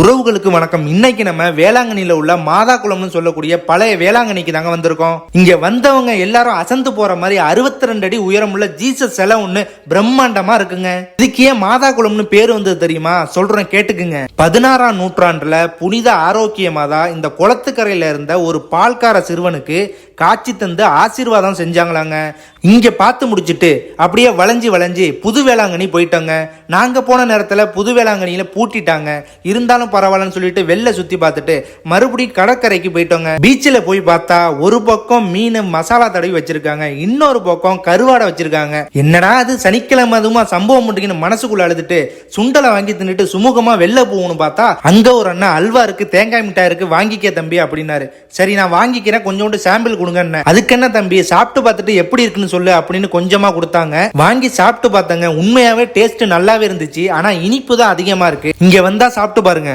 உறவுகளுக்கு வணக்கம். இன்னைக்கு நம்ம வேளாங்கண்ணில உள்ள மாதா குளம்னு சொல்லக்கூடிய பழைய வேளாங்கண்ணிக்கு தாங்க வந்திருக்கோம். இங்க வந்தவங்க எல்லாரும் அசந்து போற மாதிரி 62 அடி உயரமுள்ள ஜீசஸ் சிலை ஒண்ணு பிரம்மாண்டமா இருக்குங்க. இதுக்கு ஏன் மாதா குளம்னு பேர் வந்தது தெரியுமா? சொல்றேன் கேட்டுக்குங்க. 16ஆம் நூற்றாண்டுல புனித ஆரோக்கிய மாதா இந்த குளத்துக்கரையில இருந்த ஒரு பால்கார சிறுவனுக்கு காட்சி தந்து ஆசீர்வாதம் செஞ்சாங்களாங்க. இங்க பார்த்து முடிச்சுட்டு அப்படியே வளைஞ்சு புது வேளாங்கண்ணி போயிட்டோங்க. நாங்க போன நேரத்துல புது வேளாங்கண்ணியில பூட்டிட்டாங்க. இருந்தாலும் பரவாயில்லன்னு சொல்லிட்டு வெளில சுத்தி பார்த்துட்டு மறுபடியும் கடற்கரைக்கு போயிட்டோங்க. பீச்சில் போய் பார்த்தா ஒரு பக்கம் மீன் மசாலா தடவி வச்சிருக்காங்க, இன்னொரு பக்கம் கருவாடை வச்சிருக்காங்க. என்னடா அது சனிக்கிழமை அதுமா சம்பவம் முடியுன்னு மனசுக்குள்ள அழுதுட்டு சுண்டலை வாங்கி தின்னுட்டு சுமூகமா வெளில போகணும் பார்த்தா அங்க ஒரு அண்ணா அல்வா இருக்கு, தேங்காய் மிட்டாய் இருக்கு, வாங்கிக்க தம்பி அப்படின்னாரு. சரி நான் வாங்கிக்கிறேன், கொஞ்சோண்டு சாம்பிள் கொடுங்க. அதுக்கு என்ன தம்பி, சாப்பிட்டு பார்த்துட்டு எப்படி இருக்குன்னு சொல்லு அப்படின்னு கொஞ்சமா கொடுத்தாங்க. வாங்கி சாப்பிட்டு பார்த்தாங்க. உண்மையாவே டேஸ்ட் நல்லாவே இருந்துச்சு. ஆனா இனிப்பு தான் அதிகமா இருக்கு. இங்க வந்தா சாப்பிட்டு பாருங்க.